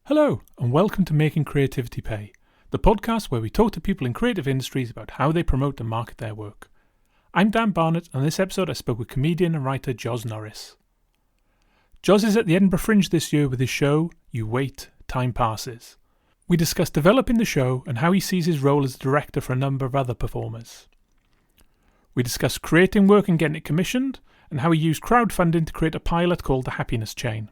Hello, and welcome to Making Creativity Pay, the podcast where we talk to people in creative industries about how they promote and market their work. I'm Dan Barnett, and in this episode I spoke with comedian and writer Joz Norris. Joz is at the Edinburgh Fringe this year with his show, You Wait.Time Passes. We discussed developing the show and how he sees his role as a director for a number of other performers. We discussed creating work and getting it commissioned, and how he used crowdfunding to create a pilot called The Happiness Chain.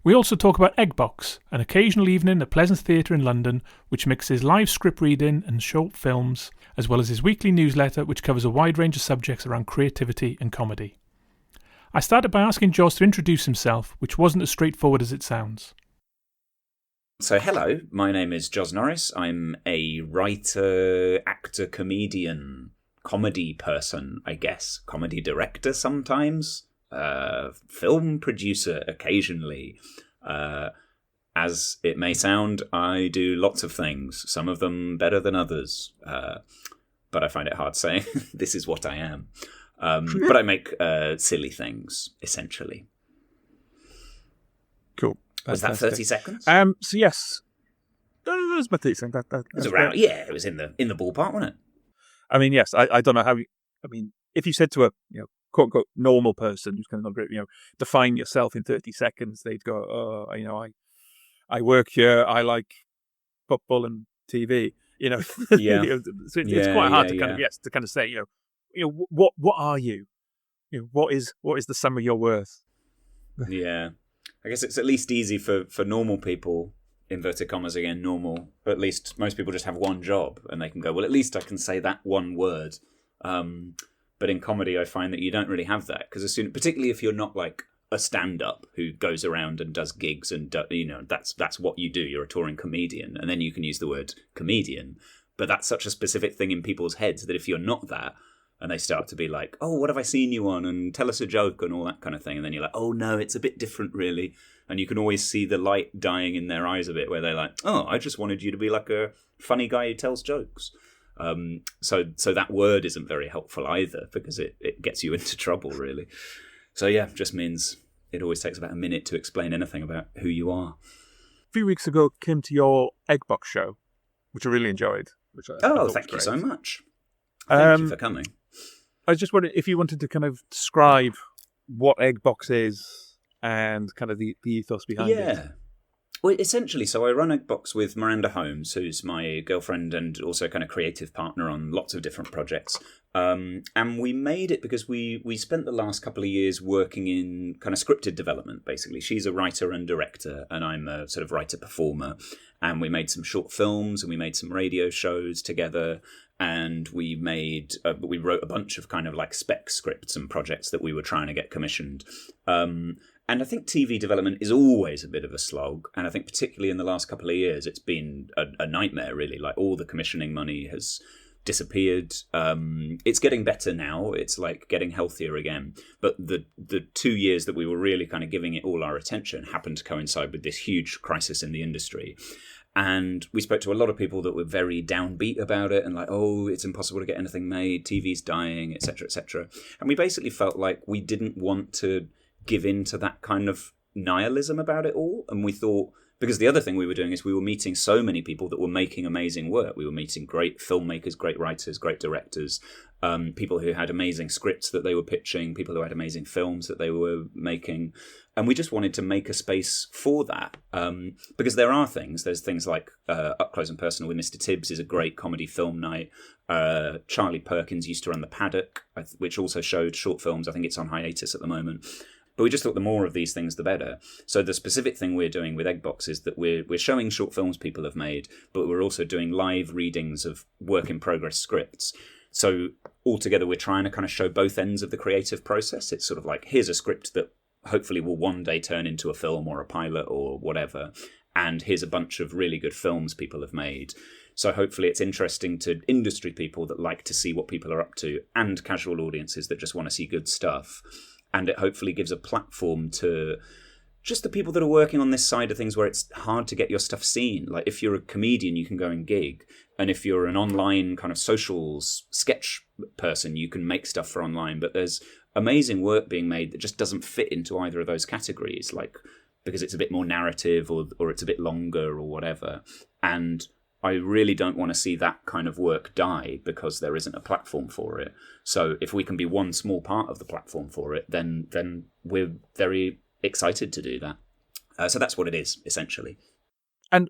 We also talk about Eggbox, an occasional evening at Pleasance Theatre in London, which mixes live script reading and short films, as well as his weekly newsletter, which covers a wide range of subjects around creativity and comedy. I started by asking Joz to introduce himself, which wasn't as straightforward as it sounds. So hello, my name is Joz Norris. I'm a writer, actor, comedian, comedy person, I guess. Comedy director sometimes. Film producer occasionally. As it may sound, I do lots of things, some of them better than others, but I find it hard saying this is what I am. But I make silly things, essentially. Cool. Was that 30 seconds? So yes. No, it was my 30 seconds. It was around, yeah, it was in the ballpark, wasn't it? I mean, yes, I don't know how if you said to a, quote unquote normal person who's kind of not, define yourself in 30 seconds, they'd go, oh, I work here, I like football and TV, Yeah. So it's quite hard to kind of say, what are you? What is the sum of your worth? Yeah. I guess it's at least easy for normal people, inverted commas again, normal. At least most people just have one job and they can go, well, at least I can say that one word. But in comedy, I find that you don't really have that because particularly if you're not like a stand-up who goes around and does gigs and that's what you do. You're a touring comedian, and then you can use the word comedian. But that's such a specific thing in people's heads that if you're not that, and they start to be like, oh, what have I seen you on? And tell us a joke and all that kind of thing. And then you're like, oh, no, it's a bit different, really. And you can always see the light dying in their eyes a bit where they're like, oh, I just wanted you to be like a funny guy who tells jokes. So that word isn't very helpful either because it gets you into trouble, really. So, yeah, just means it always takes about a minute to explain anything about who you are. A few weeks ago, came to your Eggbox show, which I really enjoyed. Thank you so much. Thank you for coming. I was just wondering if you wanted to kind of describe what Eggbox is and kind of the ethos behind it. Yeah. Well, essentially, so I run Eggbox with Miranda Holmes, who's my girlfriend and also kind of creative partner on lots of different projects. And we made it because we spent the last couple of years working in kind of scripted development, basically. She's a writer and director, and I'm a sort of writer-performer. And we made some short films, and we made some radio shows together. And we wrote a bunch of kind of like spec scripts and projects that we were trying to get commissioned. And I think TV development is always a bit of a slog. And I think particularly in the last couple of years, it's been a nightmare, really. Like all the commissioning money has disappeared. It's getting better now. It's like getting healthier again. But the 2 years that we were really kind of giving it all our attention happened to coincide with this huge crisis in the industry. And we spoke to a lot of people that were very downbeat about it and like, oh, it's impossible to get anything made, TV's dying, etc., etc. And we basically felt like we didn't want to give in to that kind of nihilism about it all. And we thought, because the other thing we were doing is we were meeting so many people that were making amazing work. We were meeting great filmmakers, great writers, great directors, people who had amazing scripts that they were pitching, people who had amazing films that they were making. And we just wanted to make a space for that. Because there's things like Up Close and Personal with Mr. Tibbs is a great comedy film night. Charlie Perkins used to run The Paddock, which also showed short films. I think it's on hiatus at the moment. But we just thought the more of these things, the better. So the specific thing we're doing with Eggbox is that we're showing short films people have made, but we're also doing live readings of work-in-progress scripts. So altogether, we're trying to kind of show both ends of the creative process. It's sort of like, here's a script that hopefully will one day turn into a film or a pilot or whatever. And here's a bunch of really good films people have made. So hopefully it's interesting to industry people that like to see what people are up to and casual audiences that just want to see good stuff. And it hopefully gives a platform to just the people that are working on this side of things where it's hard to get your stuff seen. Like if you're a comedian, you can go and gig. And if you're an online kind of socials sketch person, you can make stuff for online. But there's amazing work being made that just doesn't fit into either of those categories. Like because it's a bit more narrative or it's a bit longer or whatever. And I really don't want to see that kind of work die because there isn't a platform for it. So if we can be one small part of the platform for it, then we're very excited to do that. So that's what it is, essentially. And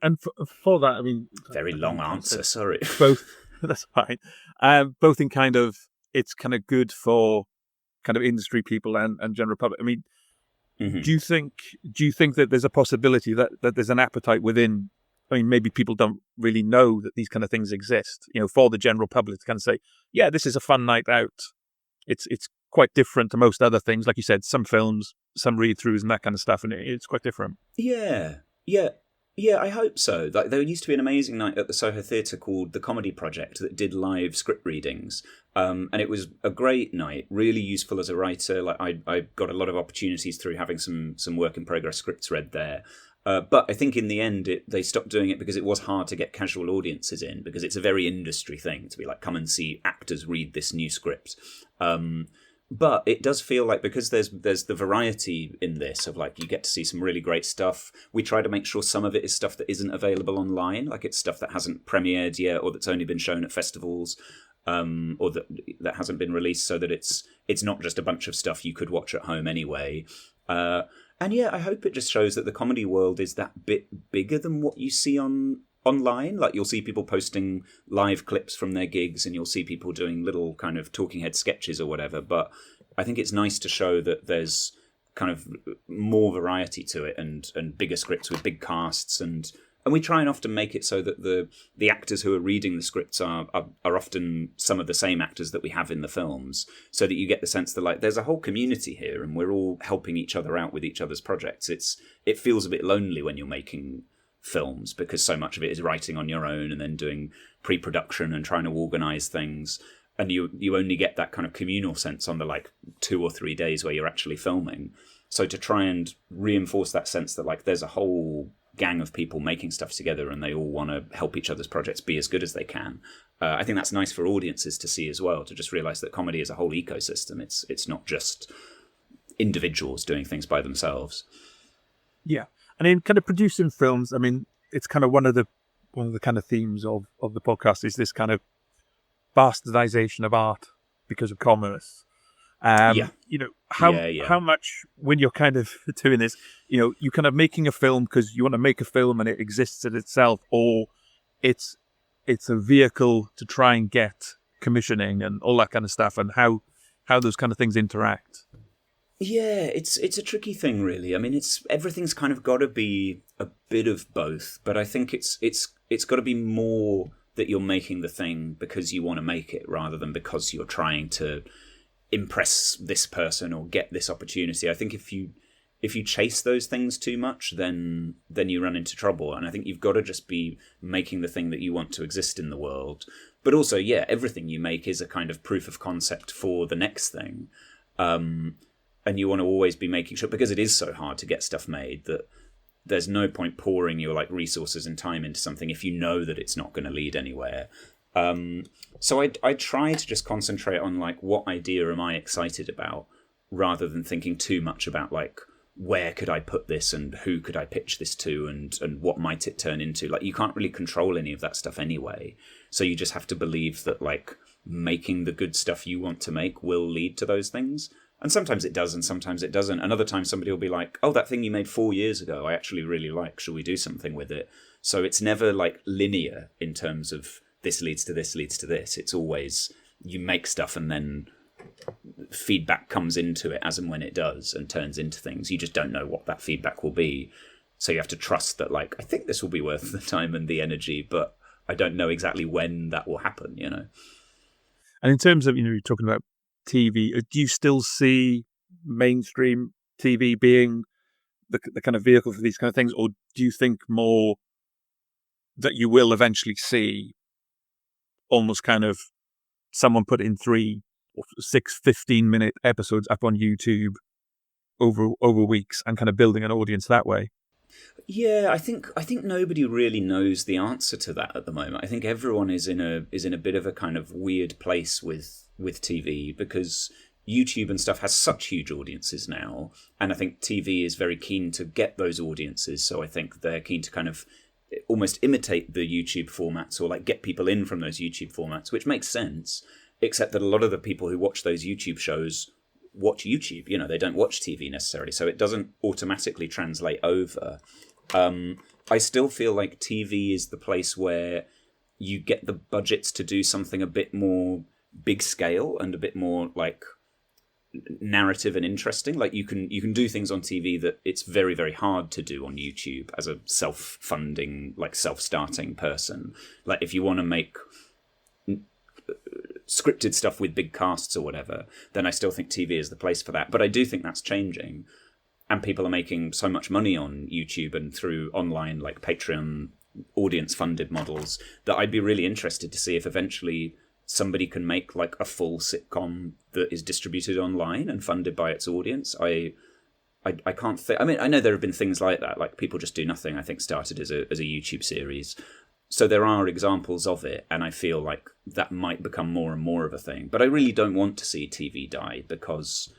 for that, I mean... Very long answer, sorry. Both, that's fine. Both in kind of, it's kind of good for kind of industry people and general public. I mean, do you think that there's a possibility that there's an appetite within, I mean, maybe people don't really know that these kind of things exist, for the general public to kind of say, yeah, this is a fun night out. It's quite different to most other things. Like you said, some films, some read-throughs and that kind of stuff, and it's quite different. Yeah, I hope so. Like, there used to be an amazing night at the Soho Theatre called The Comedy Project that did live script readings. And it was a great night, really useful as a writer. Like I got a lot of opportunities through having some work in progress scripts read there. But I think in the end, they stopped doing it because it was hard to get casual audiences in, because it's a very industry thing to be like, come and see actors read this new script. But it does feel like, because there's the variety in this of like, you get to see some really great stuff. We try to make sure some of it is stuff that isn't available online, like it's stuff that hasn't premiered yet or that's only been shown at festivals, or that hasn't been released, so that it's not just a bunch of stuff you could watch at home anyway. And yeah, I hope it just shows that the comedy world is that bit bigger than what you see online. Like, you'll see people posting live clips from their gigs, and you'll see people doing little kind of talking head sketches or whatever. But I think it's nice to show that there's kind of more variety to it, and bigger scripts with big casts, and we try and often make it so that the actors who are reading the scripts are often some of the same actors that we have in the films, so that you get the sense that like there's a whole community here and we're all helping each other out with each other's projects. It feels a bit lonely when you're making films, because so much of it is writing on your own and then doing pre-production and trying to organize things, and you only get that kind of communal sense on the like 2 or 3 days where you're actually filming. So to try and reinforce that sense that like there's a whole gang of people making stuff together and they all want to help each other's projects be as good as they can, I think that's nice for audiences to see as well, to just realize that comedy is a whole ecosystem. It's not just individuals doing things by themselves. Yeah. And in kind of producing films, I mean, it's kind of one of the kind of themes of the podcast is this kind of bastardization of art because of commerce. How much, when you're kind of doing this, you're kind of making a film because you want to make a film and it exists in itself, or it's a vehicle to try and get commissioning and all that kind of stuff, and how those kind of things interact. Yeah, it's a tricky thing, really. I mean, everything's kind of got to be a bit of both, but I think it's got to be more that you're making the thing because you want to make it, rather than because you're trying to impress this person or get this opportunity. I think if you chase those things too much, then you run into trouble. And I think you've got to just be making the thing that you want to exist in the world. But also, yeah, everything you make is a kind of proof of concept for the next thing. And you want to always be making sure, because it is so hard to get stuff made, that there's no point pouring your like resources and time into something if you know that it's not going to lead anywhere. So I try to just concentrate on like, what idea am I excited about, rather than thinking too much about like, where could I put this and who could I pitch this to and what might it turn into. Like, you can't really control any of that stuff anyway. So you just have to believe that like making the good stuff you want to make will lead to those things. And sometimes it does and sometimes it doesn't. And other times somebody will be like, oh, that thing you made 4 years ago, I actually really like. Shall we do something with it? So it's never like linear in terms of this leads to this, leads to this. It's always, you make stuff and then feedback comes into it as and when it does and turns into things. You just don't know what that feedback will be. So you have to trust that, like, I think this will be worth the time and the energy, but I don't know exactly when that will happen, And in terms of, you're talking about TV, do you still see mainstream TV being the kind of vehicle for these kind of things? Or do you think more that you will eventually see almost kind of someone put in 3 or 6 15-minute episodes up on YouTube over weeks and kind of building an audience that way? Yeah, I think nobody really knows the answer to that at the moment. I think everyone is in a bit of a kind of weird place with TV, because YouTube and stuff has such huge audiences now, and I think TV is very keen to get those audiences. So I think they're keen to kind of almost imitate the YouTube formats, or like get people in from those YouTube formats, which makes sense. Except that a lot of the people who watch those YouTube shows watch YouTube. You know, they don't watch TV necessarily, so it doesn't automatically translate over. I still feel like TV is the place where you get the budgets to do something a bit more big scale and a bit more like narrative and interesting. Like you can do things on TV that it's very, very hard to do on YouTube as a self-funding, like self-starting person. Like if you want to make scripted stuff with big casts or whatever, then I still think TV is the place for that. But I do think that's changing, and people are making so much money on YouTube and through online like Patreon audience funded models that I'd be really interested to see if eventually somebody can make like a full sitcom that is distributed online and funded by its audience. I can't think. I mean, I know there have been things like that, like People Just Do Nothing, I think started as a YouTube series. So there are examples of it, and I feel like that might become more and more of a thing. But I really don't want to see TV die, because,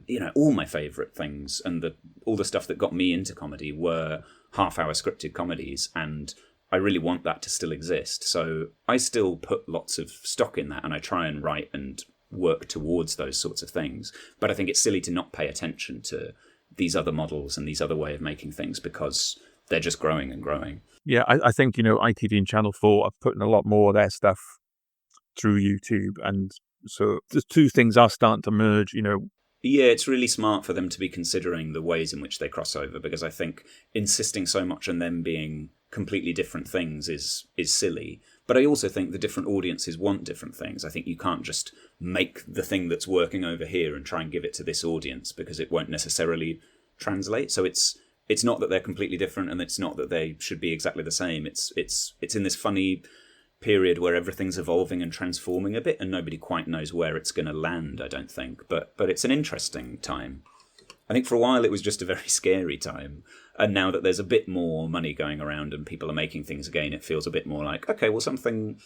you know, all my favourite things and all the stuff that got me into comedy were half-hour scripted comedies, and I really want that to still exist. So I still put lots of stock in that, and I try and write and work towards those sorts of things. But I think it's silly to not pay attention to these other models and these other way of making things, because they're just growing and growing. Yeah, I think, you know, ITV and Channel 4 are putting a lot more of their stuff through YouTube. And so the two things are starting to merge, you know. Yeah, it's really smart for them to be considering the ways in which they cross over, because I think insisting so much on them being completely different things is silly. But I also think the different audiences want different things. I think you can't just make the thing that's working over here and try and give it to this audience, because it won't necessarily translate. So it's not that they're completely different, and it's not that they should be exactly the same. It's in this funny period where everything's evolving and transforming a bit, and nobody quite knows where it's going to land, I don't think. But it's an interesting time. I think for a while it was just a very scary time. And now that there's a bit more money going around and people are making things again, it feels a bit more like, okay, well, something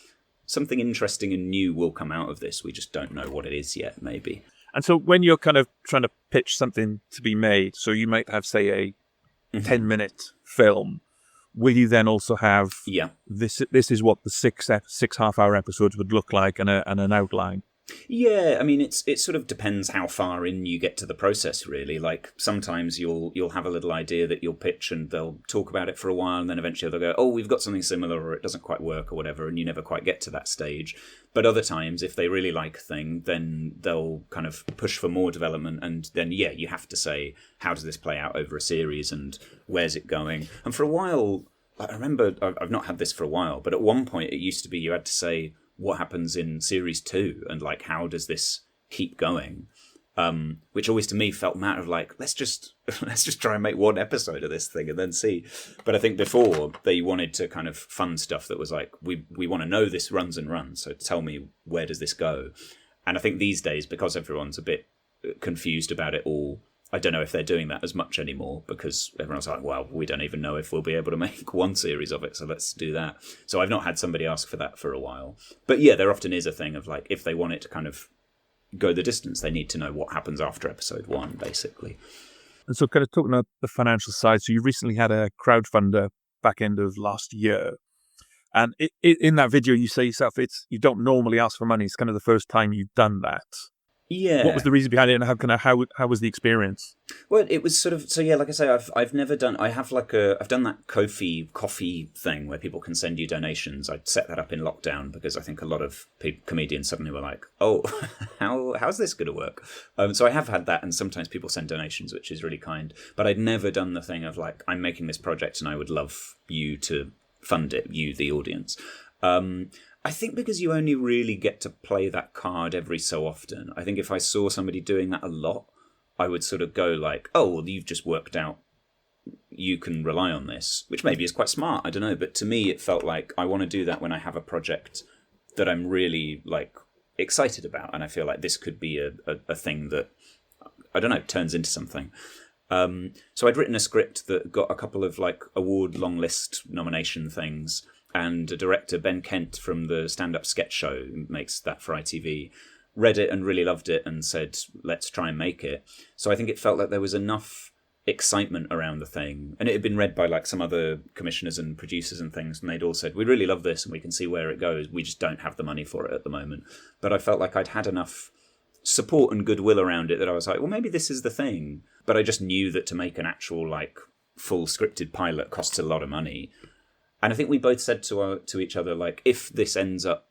interesting and new will come out of this. We just don't know what it is yet, maybe. And so when you're kind of trying to pitch something to be made, so you might have, say, a 10-minute film, will you then also have this is what the six half-hour episodes would look like, and an outline? Yeah, I mean, it sort of depends how far in you get to the process, really. Like, sometimes you'll have a little idea that you'll pitch, and they'll talk about it for a while, and then eventually they'll go, oh, we've got something similar, or it doesn't quite work, or whatever, and you never quite get to that stage. But other times, if they really like a thing, then they'll kind of push for more development, and then, yeah, you have to say, how does this play out over a series, and where's it going? And for a while, I remember, I've not had this for a while, but at one point it used to be you had to say, what happens in series 2, and like, how does this keep going? Which always to me felt matter of like, let's just try and make one episode of this thing and then see. But I think before they wanted to kind of fund stuff that was like, we want to know this runs and runs, so tell me, where does this go? And I think these days, because everyone's a bit confused about it all, I don't know if they're doing that as much anymore, because everyone's like, well, we don't even know if we'll be able to make one series of it, so let's do that. So I've not had somebody ask for that for a while. But yeah, there often is a thing of like, if they want it to kind of go the distance, they need to know what happens after episode 1, basically. And so kind of talking about the financial side, so you recently had a crowdfunder back end of last year. And in that video, you say yourself, you don't normally ask for money. It's kind of the first time you've done that. Yeah. What was the reason behind it, and how was the experience? Well, it was sort of, so yeah, like I say, I've never done, I've done that Ko-fi coffee thing where people can send you donations. I set that up in lockdown because I think a lot of comedians suddenly were like, oh, how's this going to work? So I have had that, and sometimes people send donations, which is really kind. But I'd never done the thing of like, I'm making this project and I would love you to fund it, you, the audience. I think because you only really get to play that card every so often. I think if I saw somebody doing that a lot, I would sort of go like, oh, well, you've just worked out you can rely on this, which maybe is quite smart, I don't know. But to me, it felt like I want to do that when I have a project that I'm really like excited about, and I feel like this could be a thing that, I don't know, turns into something. So I'd written a script that got a couple of like award long list nomination things, and a director, Ben Kent from the stand-up sketch show, who makes that for ITV, read it and really loved it and said, let's try and make it. So I think it felt like there was enough excitement around the thing, and it had been read by like some other commissioners and producers and things, and they'd all said, we really love this and we can see where it goes, we just don't have the money for it at the moment. But I felt like I'd had enough support and goodwill around it that I was like, well, maybe this is the thing. But I just knew that to make an actual like full scripted pilot costs a lot of money. And I think we both said to each other, like, if this ends up,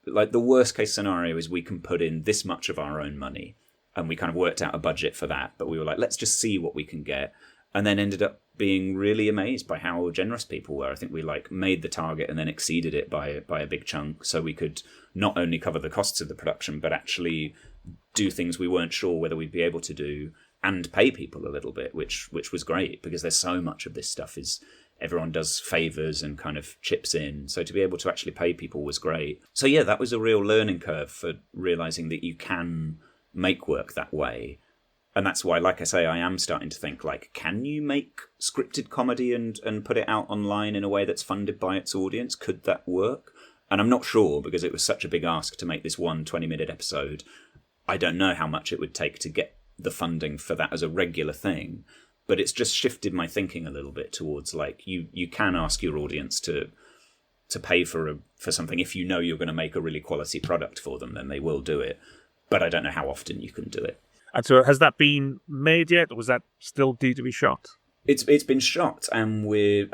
like, the worst case scenario is we can put in this much of our own money. And we kind of worked out a budget for that. But we were like, let's just see what we can get. And then ended up being really amazed by how generous people were. I think we like made the target and then exceeded it by a big chunk. So we could not only cover the costs of the production, but actually do things we weren't sure whether we'd be able to do and pay people a little bit, which was great, because there's so much of this stuff is everyone does favors and kind of chips in. So to be able to actually pay people was great. So yeah, that was a real learning curve for realizing that you can make work that way. And that's why, like I say, I am starting to think, like, can you make scripted comedy and put it out online in a way that's funded by its audience? Could that work? And I'm not sure, because it was such a big ask to make this one 20-minute episode. I don't know how much it would take to get the funding for that as a regular thing. But it's just shifted my thinking a little bit towards, like, you can ask your audience to pay for something. If you know you're going to make a really quality product for them, then they will do it. But I don't know how often you can do it. And so has that been made yet, or was that still due to be shot? It's been shot, and we're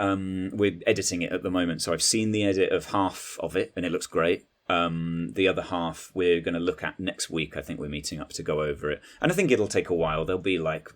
editing it at the moment. So I've seen the edit of half of it, and it looks great. The other half we're going to look at next week. I think we're meeting up to go over it, and I think it'll take a while. There'll be like,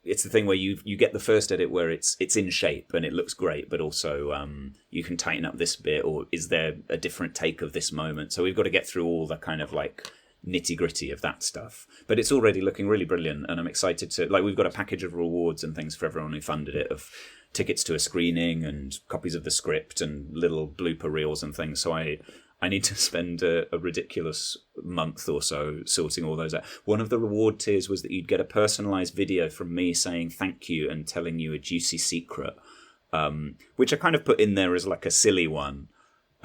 it's the thing where you get the first edit where it's in shape and it looks great, but also you can tighten up this bit, or is there a different take of this moment? So we've got to get through all the kind of like nitty-gritty of that stuff, but it's already looking really brilliant, and I'm excited to, like, we've got a package of rewards and things for everyone who funded it, of tickets to a screening and copies of the script and little blooper reels and things. So I need to spend a ridiculous month or so sorting all those out. One of the reward tiers was that you'd get a personalized video from me saying thank you and telling you a juicy secret, which I kind of put in there as like a silly one.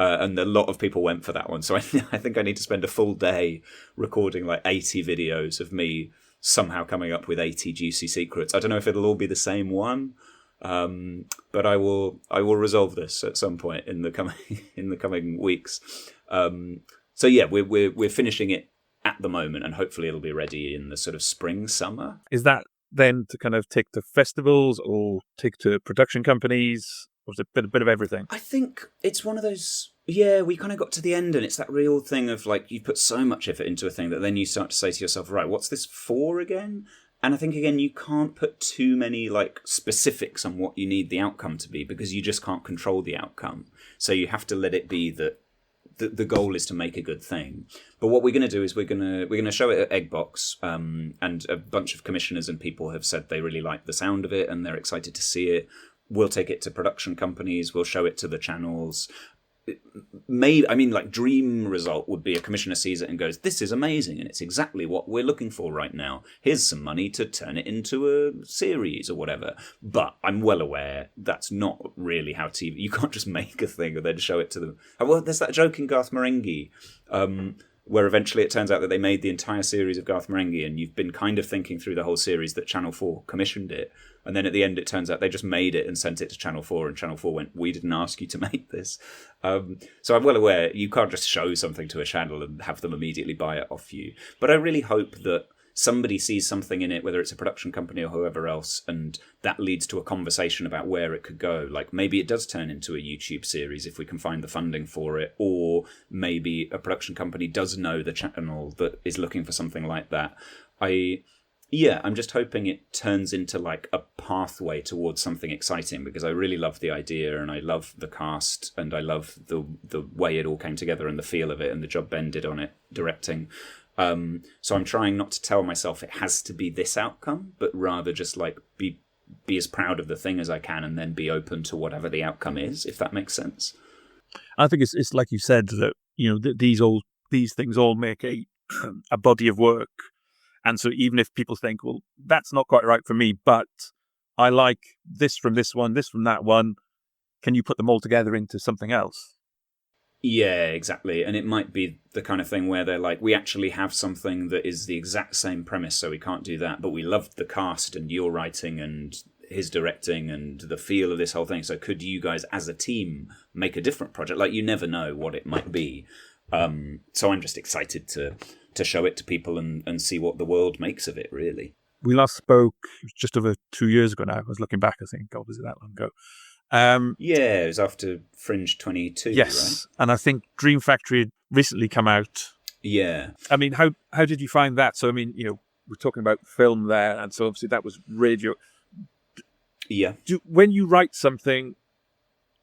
And a lot of people went for that one. So I think I need to spend a full day recording like 80 videos of me somehow coming up with 80 juicy secrets. I don't know if it'll all be the same one, but I will resolve this at some point in the coming weeks. So yeah, we're finishing it at the moment, and hopefully it'll be ready in the sort of spring, summer. Is that then to kind of take to festivals or take to production companies? Or was it a bit of everything? I think it's one of those, yeah, we kind of got to the end, and it's that real thing of like, you put so much effort into a thing that then you start to say to yourself, right, what's this for again? And I think, again, you can't put too many like specifics on what you need the outcome to be, because you just can't control the outcome. So you have to let it be that the goal is to make a good thing. But what we're going to do is we're going to show it at Eggbox, and a bunch of commissioners and people have said they really like the sound of it and they're excited to see it. We'll take it to production companies. We'll show it to the channels. Dream result would be a commissioner sees it and goes, this is amazing, and it's exactly what we're looking for right now. Here's some money to turn it into a series or whatever. But I'm well aware that's not really how TV... You can't just make a thing and then show it to them. Well, there's that joke in Garth Marenghi, where eventually it turns out that they made the entire series of Garth Marenghi, and you've been kind of thinking through the whole series that Channel 4 commissioned it. And then at the end, it turns out they just made it and sent it to Channel 4, and Channel 4 went, we didn't ask you to make this. So I'm well aware you can't just show something to a channel and have them immediately buy it off you. But I really hope that somebody sees something in it, whether it's a production company or whoever else, and that leads to a conversation about where it could go. Like, maybe it does turn into a YouTube series if we can find the funding for it, or maybe a production company does know the channel that is looking for something like that. I'm just hoping it turns into like a pathway towards something exciting, because I really love the idea and I love the cast and I love the way it all came together and the feel of it and the job Ben did on it directing. So I'm trying not to tell myself it has to be this outcome, but rather just like be as proud of the thing as I can, and then be open to whatever the outcome is, if that makes sense. I think it's like you said, that these things all make a body of work. And so even if people think, well, that's not quite right for me, but I like this from this one, this from that one, can you put them all together into something else? Yeah, exactly. And it might be the kind of thing where they're like, we actually have something that is the exact same premise, so we can't do that. But we loved the cast and your writing and his directing and the feel of this whole thing. So could you guys, as a team, make a different project? Like, you never know what it might be. So I'm just excited to show it to people and see what the world makes of it, really. We last spoke just over 2 years ago now. I was looking back, I think. God, was it that long ago? Yeah, it was after Fringe 22, yes, right? and I think Dream Factory had recently come out. Yeah. I mean, how did you find that? So, I mean, we're talking about film there, and so obviously that was radio. Yeah. When you write something,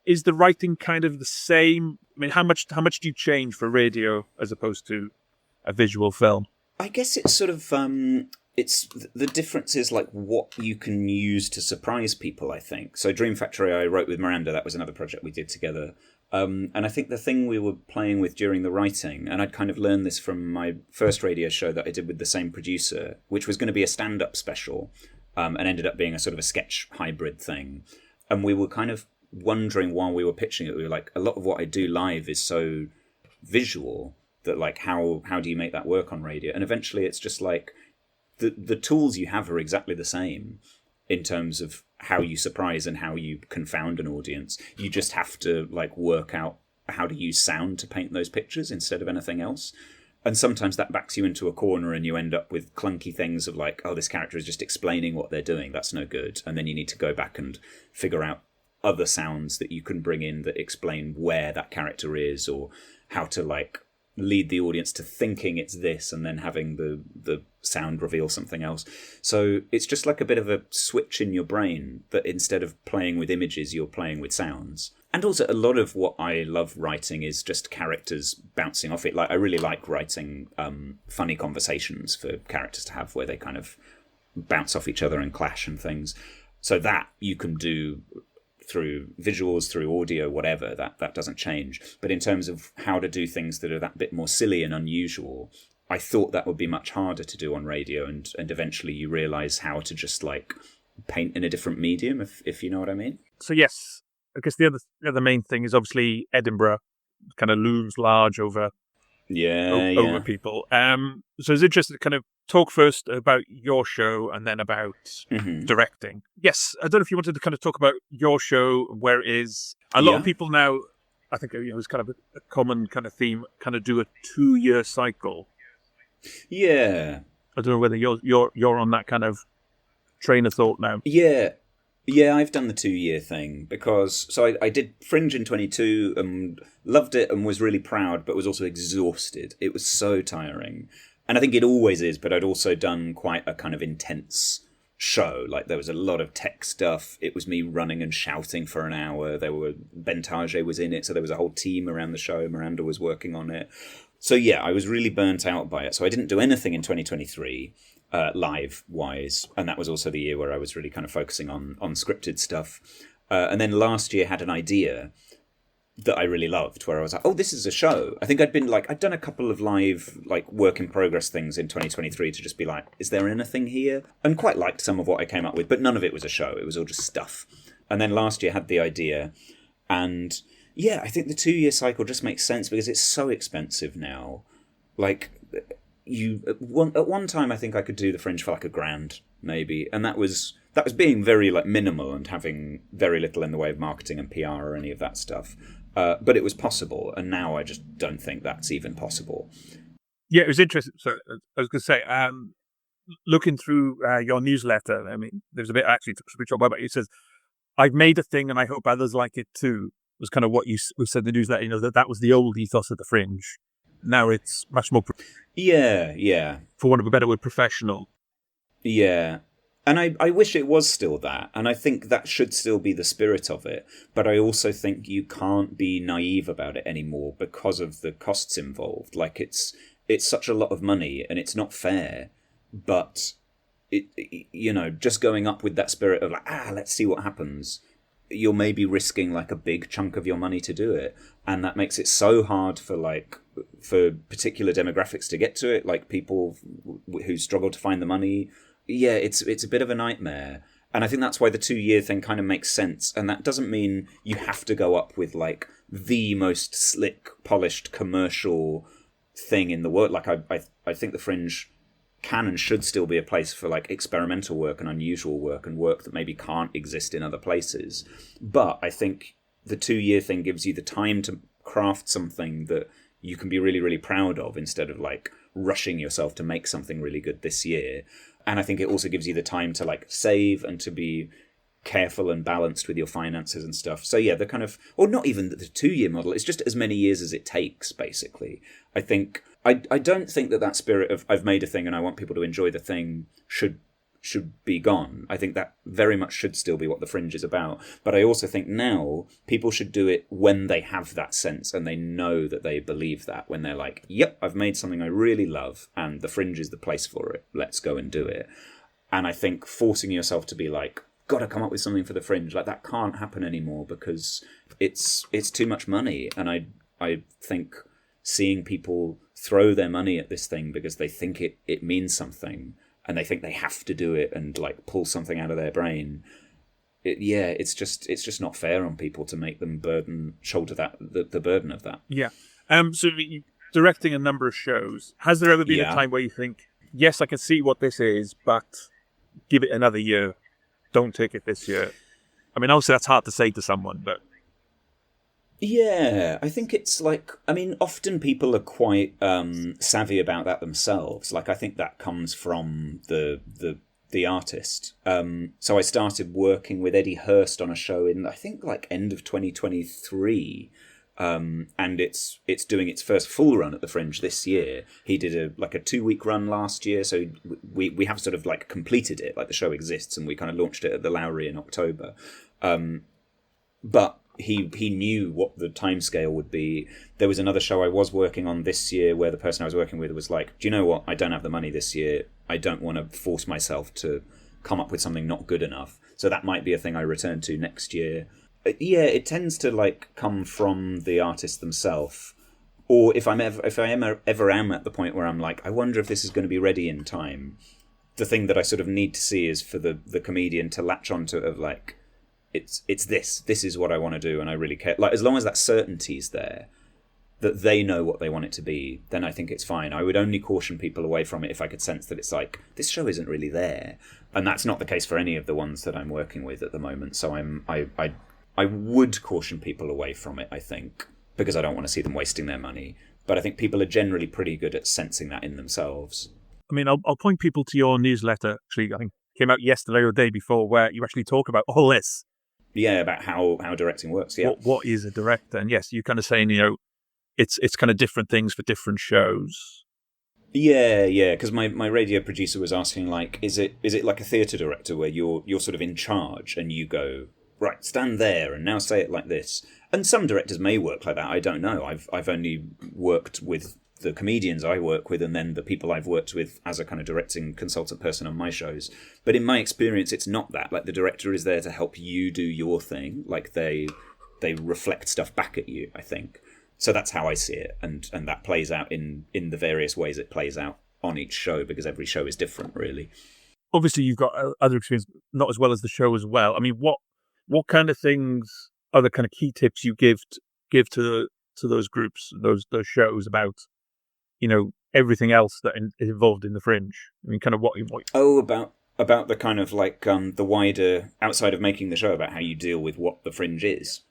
is the writing kind of the same? I mean, how much do you change for radio as opposed to a visual film? I guess it's sort of it's the difference is like what you can use to surprise people, I think. So Dream Factory I wrote with Miranda, that was another project we did together. And I think the thing we were playing with during the writing, and I'd kind of learned this from my first radio show that I did with the same producer, which was going to be a stand-up special, and ended up being a sort of a sketch hybrid thing. And we were kind of wondering while we were pitching it, we were like, a lot of what I do live is so visual that like how do you make that work on radio? And eventually it's just like the tools you have are exactly the same in terms of how you surprise and how you confound an audience. You just have to like work out how to use sound to paint those pictures instead of anything else. And sometimes that backs you into a corner and you end up with clunky things of like, oh, this character is just explaining what they're doing. That's no good. And then you need to go back and figure out other sounds that you can bring in that explain where that character is, or how to like lead the audience to thinking it's this and then having the sound reveal something else. So it's just like a bit of a switch in your brain that instead of playing with images, you're playing with sounds. And also a lot of what I love writing is just characters bouncing off it. Like I really like writing funny conversations for characters to have where they kind of bounce off each other and clash and things. So that you can do through visuals, through audio, whatever, that doesn't change. But in terms of how to do things that are that bit more silly and unusual, I thought that would be much harder to do on radio, and eventually you realise how to just like paint in a different medium, if you know what I mean. So yes, I guess the other main thing is obviously Edinburgh kind of looms large over people. So it's interesting to kind of talk first about your show and then about directing. Yes, I don't know if you wanted to kind of talk about your show, where it is. A lot of people now, I think it's kind of a common kind of theme, kind of do a 2-year cycle. Yeah. I don't know whether you're on that kind of train of thought now. Yeah, I've done the 2-year thing because I did Fringe in 22 and loved it and was really proud, but was also exhausted. It was so tiring. And I think it always is, but I'd also done quite a kind of intense show. Like there was a lot of tech stuff. It was me running and shouting for an hour. Bentage was in it, so there was a whole team around the show. Miranda was working on it. So yeah, I was really burnt out by it. So I didn't do anything in 2023 live-wise. And that was also the year where I was really kind of focusing on scripted stuff. And then last year had an idea that I really loved, where I was like, oh, this is a show. I think I'd done a couple of live, like, work in progress things in 2023 to just be like, is there anything here? And quite liked some of what I came up with, but none of it was a show. It was all just stuff. And then last year had the idea. And yeah, I think the 2-year cycle just makes sense because it's so expensive now. Like, at one time, I think I could do the Fringe for like $1,000, maybe. And that was being very like minimal and having very little in the way of marketing and PR or any of that stuff. But it was possible, and now I just don't think that's even possible. Yeah, it was interesting. So I was going to say, looking through your newsletter, I mean, there's a bit actually to talk about. It says, "I've made a thing, and I hope others like it too." Was kind of what you said in the newsletter. You know, that was the old ethos of the Fringe. Now it's much more, yeah, for want of a better word, professional. Yeah. And I wish it was still that, and I think that should still be the spirit of it, but I also think you can't be naive about it anymore because of the costs involved. Like, it's such a lot of money, and it's not fair, but, just going up with that spirit of like, let's see what happens, you're maybe risking like a big chunk of your money to do it, and that makes it so hard for particular demographics to get to it, like people who struggle to find the money. Yeah, it's a bit of a nightmare. And I think that's why the 2-year thing kind of makes sense. And that doesn't mean you have to go up with like the most slick, polished commercial thing in the world. Like I think the Fringe can and should still be a place for like experimental work and unusual work and work that maybe can't exist in other places. But I think the 2-year thing gives you the time to craft something that you can be really, really proud of instead of like rushing yourself to make something really good this year. And I think it also gives you the time to like save and to be careful and balanced with your finances and stuff. So yeah, the kind of, or not even the 2-year model, it's just as many years as it takes, basically. I think, I don't think that spirit of I've made a thing and I want people to enjoy the thing should be gone. I think that very much should still be what the Fringe is about. But I also think now people should do it when they have that sense and they know that they believe that, when they're like, yep, I've made something I really love and the Fringe is the place for it. Let's go and do it. And I think forcing yourself to be like, gotta come up with something for the Fringe, like that can't happen anymore because it's too much money. And I think seeing people throw their money at this thing because they think it means something and they think they have to do it and like pull something out of their brain. It's just not fair on people to make them shoulder that the burden of that. Yeah. So directing a number of shows, has there ever been a time where you think, yes, I can see what this is, but give it another year, don't take it this year? I mean, obviously that's hard to say to someone, but yeah, I think it's like, I mean, often people are quite savvy about that themselves. Like, I think that comes from the artist. So I started working with Eddie Hurst on a show in, I think, like end of 2023. And it's doing its first full run at the Fringe this year. He did a 2-week run last year, so we have sort of like completed it. Like the show exists, and we kind of launched it at the Lowry in October. But he knew what the timescale would be. There was another show I was working on this year where the person I was working with was like, do you know what? I don't have the money this year. I don't want to force myself to come up with something not good enough. So that might be a thing I return to next year. Yeah, it tends to like come from the artist themselves. Or if I ever am at the point where I'm like, I wonder if this is going to be ready in time. The thing that I sort of need to see is for the comedian to latch onto it of like, it's this is what I want to do and I really care. Like, as long as that certainty's there, that they know what they want it to be, then I think it's fine. I would only caution people away from it if I could sense that it's like, this show isn't really there. And that's not the case for any of the ones that I'm working with at the moment. So I would caution people away from it, I think, because I don't want to see them wasting their money. But I think people are generally pretty good at sensing that in themselves. I mean, I'll point people to your newsletter, actually, I think it came out yesterday or the day before, where you actually talk about all this. Yeah, about how directing works, yeah. What is a director? And yes, you're kind of saying, it's kind of different things for different shows. Yeah, because my radio producer was asking, like, is it like a theatre director where you're sort of in charge and you go, right, stand there and now say it like this? And some directors may work like that, I don't know. I've only worked with the comedians I work with and then the people I've worked with as a kind of directing consultant person on my shows. But in my experience, it's not that. Like, the director is there to help you do your thing. Like, they reflect stuff back at you, I think. So that's how I see it. And that plays out in the various ways it plays out on each show, because every show is different, really. Obviously, you've got other experience, not as well as the show as well. I mean, what kind of things are the kind of key tips you give to those groups, those shows about, everything else that is involved in the Fringe? I mean, kind of what? Oh, about the kind of like the wider, outside of making the show, about how you deal with what the Fringe is.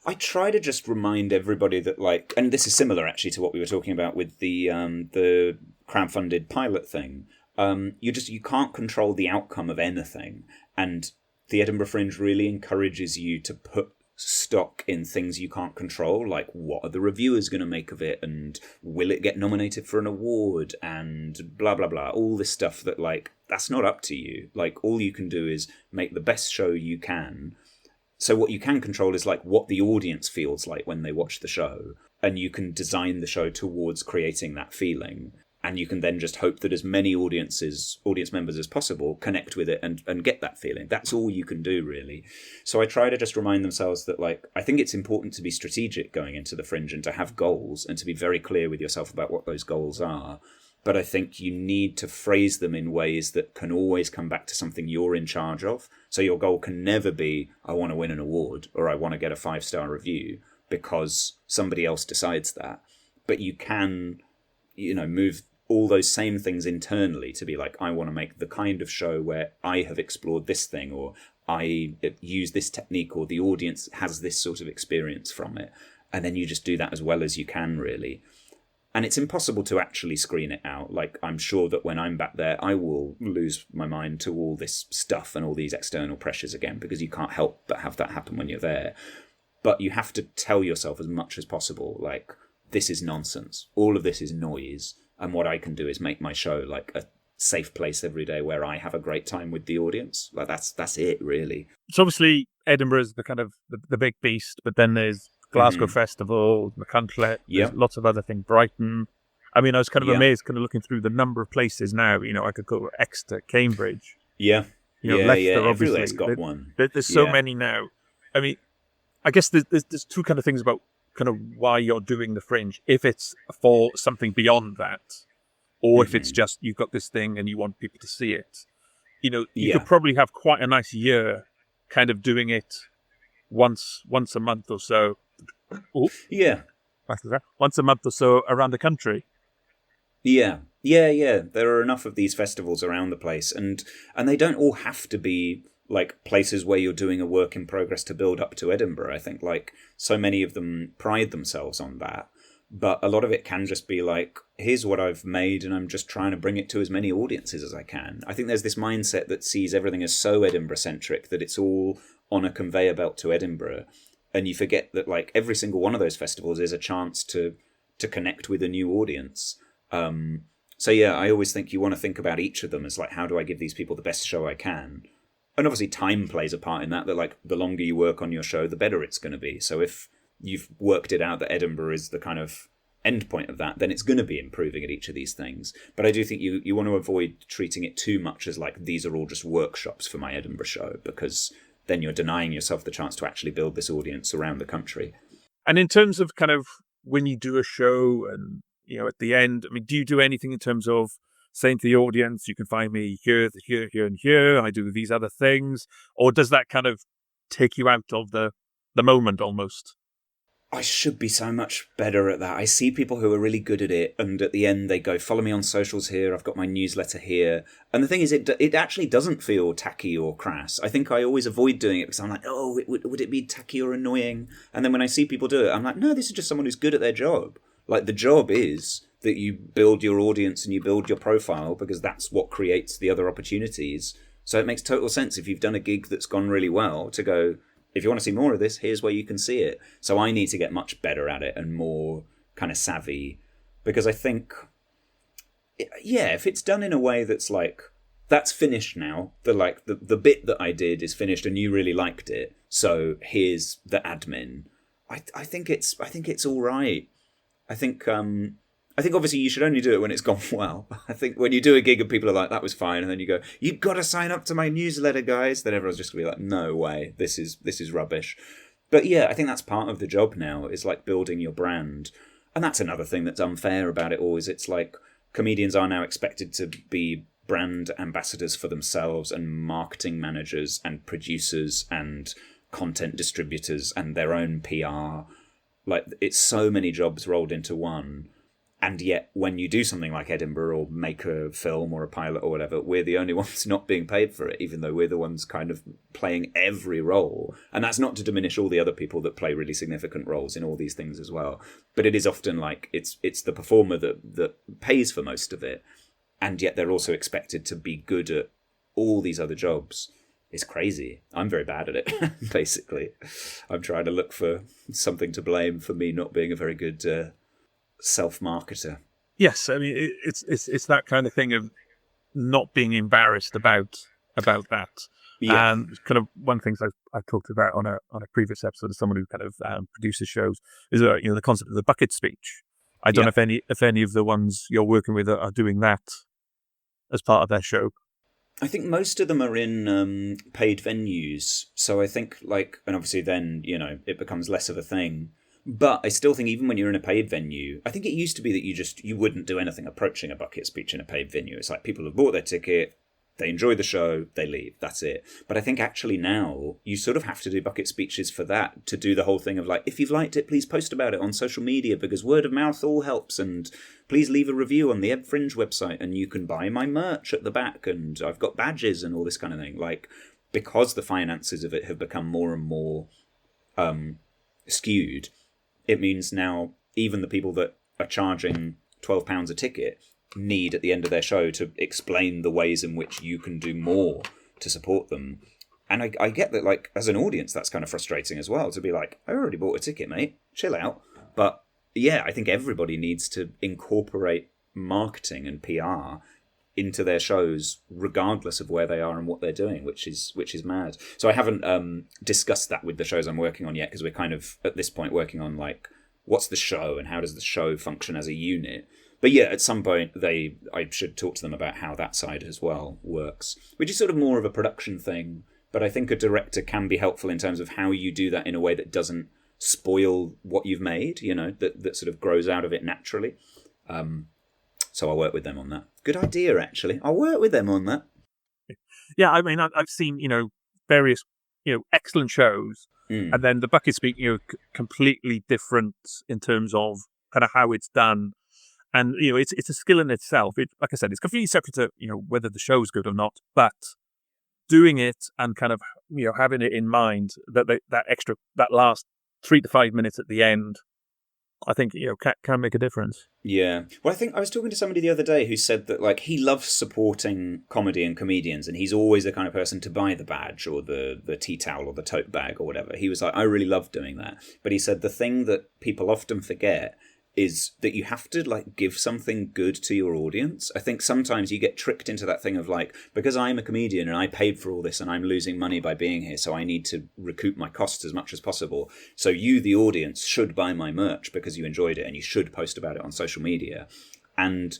I try to just remind everybody that, like, and this is similar actually to what we were talking about with the crowdfunded pilot thing. You can't control the outcome of anything, and the Edinburgh Fringe really encourages you to put stock in things you can't control, like what are the reviewers going to make of it, and will it get nominated for an award, and blah blah blah, all this stuff that, like, that's not up to you. Like, all you can do is make the best show you can. So what you can control is like what the audience feels like when they watch the show, and you can design the show towards creating that feeling. And you can then just hope that as many audience members as possible connect with it and get that feeling. That's all you can do, really. So I try to just remind themselves that, like, I think it's important to be strategic going into the Fringe and to have goals and to be very clear with yourself about what those goals are. but I think you need to phrase them in ways that can always come back to something you're in charge of. So your goal can never be, I want to win an award or I want to get a 5-star review, because somebody else decides that. But you can, move all those same things internally to be like, I want to make the kind of show where I have explored this thing, or I use this technique, or the audience has this sort of experience from it. And then you just do that as well as you can, really. And it's impossible to actually screen it out. Like, I'm sure that when I'm back there, I will lose my mind to all this stuff and all these external pressures again, because you can't help but have that happen when you're there. But you have to tell yourself as much as possible, like, this is nonsense. All of this is noise. And what I can do is make my show like a safe place every day where I have a great time with the audience. Like, that's it, really. So obviously Edinburgh is the kind of the big beast, but then there's Glasgow Festival, Machynlleth, there's lots of other things, Brighton. I mean, I was kind of amazed kind of looking through the number of places now. I could go to Exeter, Cambridge. Yeah. Leicester, Everywhere's got one. There's so many now. I mean, I guess there's two kind of things about kind of why you're doing the Fringe. If it's for something beyond that, or if it's just you've got this thing and you want people to see it. You could probably have quite a nice year kind of doing it once a month or so. Ooh. Yeah. Once a month or so around the country. Yeah. There are enough of these festivals around the place, and they don't all have to be like places where you're doing a work in progress to build up to Edinburgh. I think like so many of them pride themselves on that, but a lot of it can just be like, here's what I've made and I'm just trying to bring it to as many audiences as I can. I think there's this mindset that sees everything as so Edinburgh centric that it's all on a conveyor belt to Edinburgh, and you forget that like every single one of those festivals is a chance to connect with a new audience. So yeah, I always think you want to think about each of them as like, how do I give these people the best show I can? And obviously time plays a part in that like the longer you work on your show, the better it's going to be. So if you've worked it out that Edinburgh is the kind of end point of that, then it's going to be improving at each of these things. But I do think you want to avoid treating it too much as like, these are all just workshops for my Edinburgh show, because then you're denying yourself the chance to actually build this audience around the country. And in terms of kind of when you do a show and, at the end, I mean, do you do anything in terms of saying to the audience, you can find me here, here, here, and here, I do these other things? Or does that kind of take you out of the moment almost? I should be so much better at that. I see people who are really good at it, and at the end they go, follow me on socials here, I've got my newsletter here. And the thing is, it actually doesn't feel tacky or crass. I think I always avoid doing it because I'm like, oh, would it be tacky or annoying? And then when I see people do it, I'm like, no, this is just someone who's good at their job. Like, the job is that you build your audience and you build your profile, because that's what creates the other opportunities. So it makes total sense if you've done a gig that's gone really well to go, if you want to see more of this, here's where you can see it. So I need to get much better at it and more kind of savvy, because I think, if it's done in a way that's like, that's finished now, the bit that I did is finished and you really liked it, so here's the admin. I think it's all right. I think obviously you should only do it when it's gone well. I think when you do a gig and people are like, that was fine, and then you go, you've got to sign up to my newsletter, guys, then everyone's just going to be like, no way, this is rubbish. But yeah, I think that's part of the job now, is like building your brand. And that's another thing that's unfair about it all, is it's like comedians are now expected to be brand ambassadors for themselves and marketing managers and producers and content distributors and their own PR. Like, it's so many jobs rolled into one. And yet, when you do something like Edinburgh or make a film or a pilot or whatever, we're the only ones not being paid for it, even though we're the ones kind of playing every role. And that's not to diminish all the other people that play really significant roles in all these things as well. But it is often like it's the performer that pays for most of it. And yet they're also expected to be good at all these other jobs. It's crazy. I'm very bad at it, basically. I'm trying to look for something to blame for me not being a very good self-marketer. Yes, I mean, it's that kind of thing of not being embarrassed about that. Yeah. And kind of one of the things I've talked about on a previous episode of someone who kind of produces shows is the concept of the bucket speech. I don't know if any of the ones you're working with are doing that as part of their show. I think most of them are in paid venues. So I think and obviously then, it becomes less of a thing. But I still think even when you're in a paid venue, I think it used to be that you wouldn't do anything approaching a bucket speech in a paid venue. It's like people have bought their ticket, they enjoy the show, they leave. That's it. But I think actually now you sort of have to do bucket speeches for that, to do the whole thing of like, if you've liked it, please post about it on social media because word of mouth all helps. And please leave a review on the Edinburgh Fringe website and you can buy my merch at the back and I've got badges and all this kind of thing. Like, because the finances of it have become more and more skewed, it means now even the people that are charging £12 a ticket need at the end of their show to explain the ways in which you can do more to support them. And I get that, like, as an audience, that's kind of frustrating as well, to be like, I already bought a ticket, mate, chill out. But yeah, I think everybody needs to incorporate marketing and PR into their shows regardless of where they are and what they're doing, which is mad. So I haven't discussed that with the shows I'm working on yet, because we're kind of at this point working on like, what's the show and how does the show function as a unit. But yeah, at some point I should talk to them about how that side as well works, which is sort of more of a production thing. But I think a director can be helpful in terms of how you do that in a way that doesn't spoil what you've made, you know, that sort of grows out of it naturally. So I'll work with them on that. Good idea, actually. I'll work with them on that. Yeah, I mean, I've seen, various, excellent shows, and then the bucket speak, completely different in terms of kind of how it's done. And, it's a skill in itself. Like I said, it's completely separate to, whether the show's good or not, but doing it and kind of, having it in mind that last 3 to 5 minutes at the end, I think, can make a difference. Yeah. Well, I think I was talking to somebody the other day who said that, like, he loves supporting comedy and comedians, and he's always the kind of person to buy the badge or the tea towel or the tote bag or whatever. He was like, I really love doing that. But he said the thing that people often forget is that you have to, like, give something good to your audience. I think sometimes you get tricked into that thing of, like, because I'm a comedian and I paid for all this and I'm losing money by being here, so I need to recoup my costs as much as possible. So you, the audience, should buy my merch because you enjoyed it and you should post about it on social media. And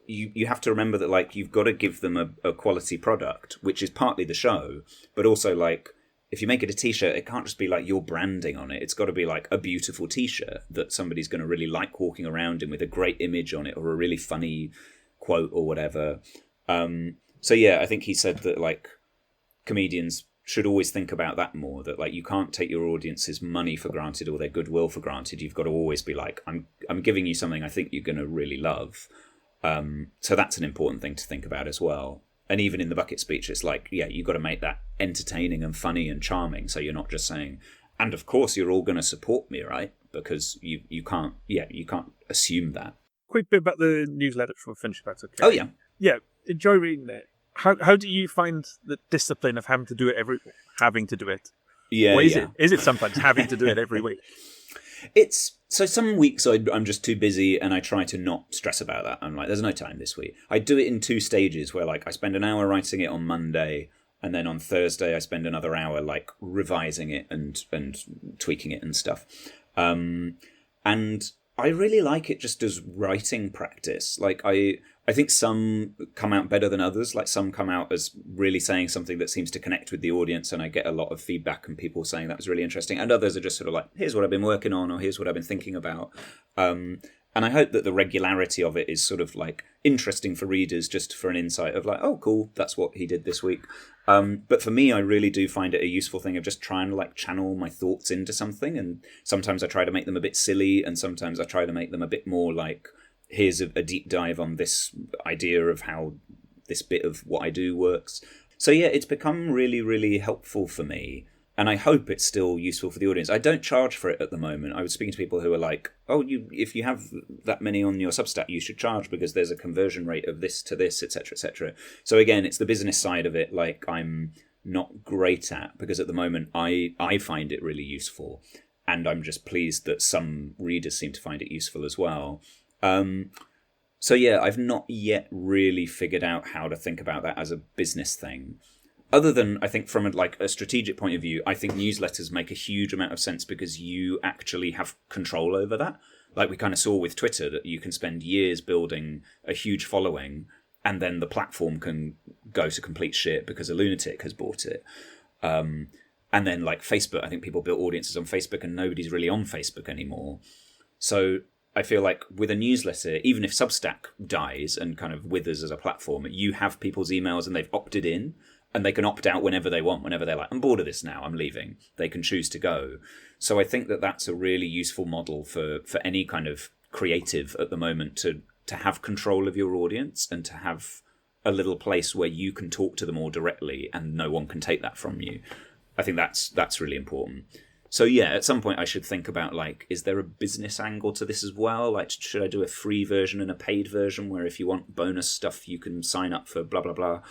you have to remember that, like, you've got to give them a quality product, which is partly the show, but also, like, if you make it a t-shirt, it can't just be like your branding on it. It's got to be like a beautiful t-shirt that somebody's going to really like walking around in with a great image on it or a really funny quote or whatever. So yeah, I think he said that, like, comedians should always think about that more, that, like, you can't take your audience's money for granted or their goodwill for granted. You've got to always be like, I'm giving you something I think you're going to really love. So that's an important thing to think about as well. And even in the bucket speech, it's like, yeah, you've got to make that entertaining and funny and charming. So you're not just saying, and of course you're all going to support me, right? Because you can't assume that. Quick bit about the newsletter for Finish, if that's okay. Oh, yeah. Yeah, enjoy reading it. How do you find the discipline of having to do it? Yeah, or is it sometimes having to do it every week? It's so some weeks I'm just too busy and I try to not stress about that. I'm like, there's no time this week. I do it in 2 stages where, like, I spend an hour writing it on Monday, and then on Thursday I spend another hour, like, revising it and tweaking it and stuff. And I really like it just as writing practice. Like, I think some come out better than others. Like, some come out as really saying something that seems to connect with the audience, and I get a lot of feedback and people saying that was really interesting. And others are just sort of like, here's what I've been working on, or here's what I've been thinking about. And I hope that the regularity of it is sort of, like, interesting for readers, just for an insight of, like, oh, cool, that's what he did this week. But for me, I really do find it a useful thing of just trying to, like, channel my thoughts into something. And sometimes I try to make them a bit silly, and sometimes I try to make them a bit more like, here's a deep dive on this idea of how this bit of what I do works. So yeah, it's become really, really helpful for me. And I hope it's still useful for the audience. I don't charge for it at the moment. I was speaking to people who are like, oh, if you have that many on your Substack, you should charge because there's a conversion rate of this to this, etc., etc. So again, it's the business side of it, like, I'm not great at, because at the moment I find it really useful. And I'm just pleased that some readers seem to find it useful as well. So yeah, I've not yet really figured out how to think about that as a business thing. Other than, I think, from a strategic point of view, I think newsletters make a huge amount of sense because you actually have control over that. Like we kind of saw with Twitter, that you can spend years building a huge following and then the platform can go to complete shit because a lunatic has bought it. And then like Facebook, I think people built audiences on Facebook and nobody's really on Facebook anymore. So I feel like with a newsletter, even if Substack dies and kind of withers as a platform, you have people's emails and they've opted in and they can opt out whenever they want, whenever they're like, I'm bored of this now, I'm leaving. They can choose to go. So I think that that's a really useful model for any kind of creative at the moment to have control of your audience and to have a little place where you can talk to them all directly and no one can take that from you. I think that's really important. So yeah, at some point I should think about like, is there a business angle to this as well? Like, should I do a free version and a paid version where if you want bonus stuff, you can sign up for blah, blah, blah.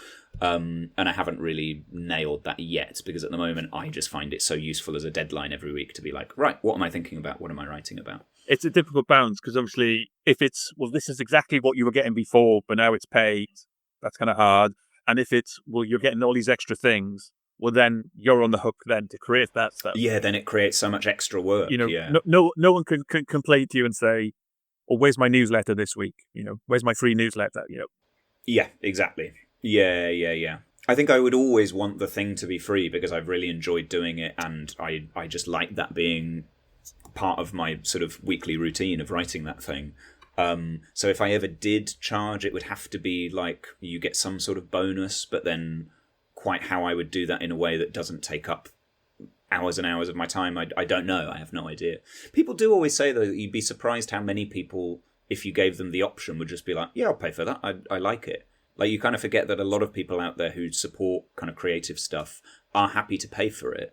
And I haven't really nailed that yet because at the moment I just find it so useful as a deadline every week to be like, right, what am I thinking about? What am I writing about? It's a difficult balance because obviously if it's, well, this is exactly what you were getting before, but now it's paid, that's kind of hard. And if it's, well, you're getting all these extra things, well, then you're on the hook then to create that stuff. Yeah, then it creates so much extra work. You know, yeah. no one can complain to you and say, "Oh, where's my newsletter this week? You know, where's my free newsletter?" You know. Yeah, exactly. Yeah. I think I would always want the thing to be free because I've really enjoyed doing it, and I just like that being part of my sort of weekly routine of writing that thing. So if I ever did charge, it would have to be like you get some sort of bonus, but then quite how I would do that in a way that doesn't take up hours and hours of my time, I don't know. I have no idea. People do always say, though, that you'd be surprised how many people, if you gave them the option, would just be like, yeah, I'll pay for that. I like it. Like, you kind of forget that a lot of people out there who support kind of creative stuff are happy to pay for it.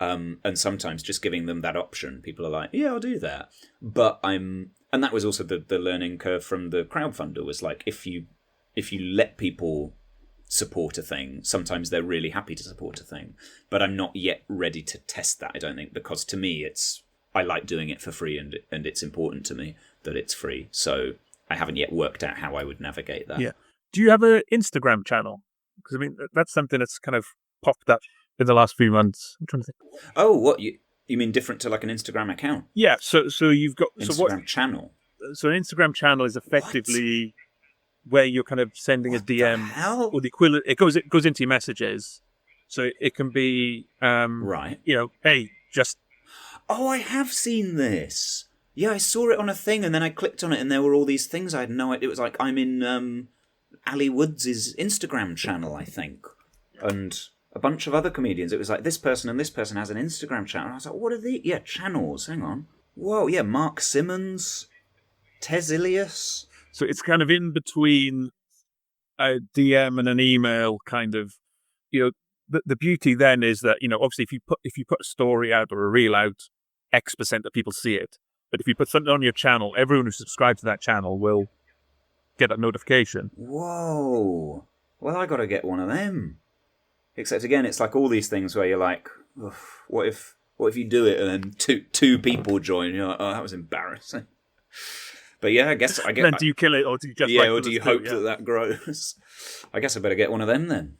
And sometimes just giving them that option, people are like, yeah, I'll do that. But and that was also the learning curve from the crowdfunder, was like, if you let people support a thing, sometimes they're really happy to support a thing, but I'm not yet ready to test that, I don't think, because to me I like doing it for free and it's important to me that it's free, so I haven't yet worked out how I would navigate that. Yeah. Do you have an Instagram channel? Because I mean that's something that's kind of popped up in the last few months. I'm trying to think. Oh, what you mean different to like an Instagram account? Yeah, so you've got Instagram channel. So an Instagram channel is effectively where you're kind of sending a DM or the equivalent. It goes into your messages, so it can be right. You know, hey, just. Oh, I have seen this. Yeah, I saw it on a thing, and then I clicked on it, and there were all these things I had no idea. It was like I'm in Ali Woods' Instagram channel, I think, and a bunch of other comedians. It was like this person and this person has an Instagram channel. And I was like, what are these? Yeah, channels. Hang on. Whoa, yeah, Mark Simmons, Tez Ilias. So it's kind of in between a DM and an email, kind of. You know, the beauty then is that, you know, obviously if you put a story out or a reel out, X% of people see it. But if you put something on your channel, everyone who subscribes to that channel will get a notification. Whoa! Well, I got to get one of them. Except again, it's like all these things where you're like, what if you do it and then two people join? You're like, oh, that was embarrassing. But yeah, I guess Then do you kill it, or do you just or do you hope that grows? I guess I better get one of them then.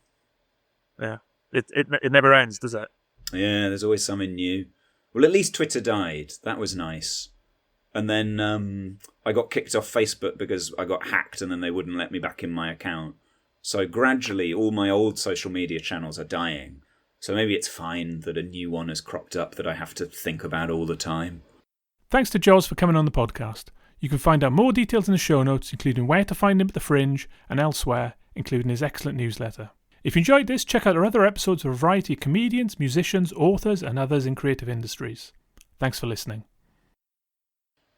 Yeah, it never ends, does it? Yeah, there's always something new. Well, at least Twitter died. That was nice. And then I got kicked off Facebook because I got hacked, and then they wouldn't let me back in my account. So gradually, all my old social media channels are dying. So maybe it's fine that a new one has cropped up that I have to think about all the time. Thanks to Joz for coming on the podcast. You can find out more details in the show notes, including where to find him at the Fringe and elsewhere, including his excellent newsletter. If you enjoyed this, check out our other episodes of a variety of comedians, musicians, authors and others in creative industries. Thanks for listening.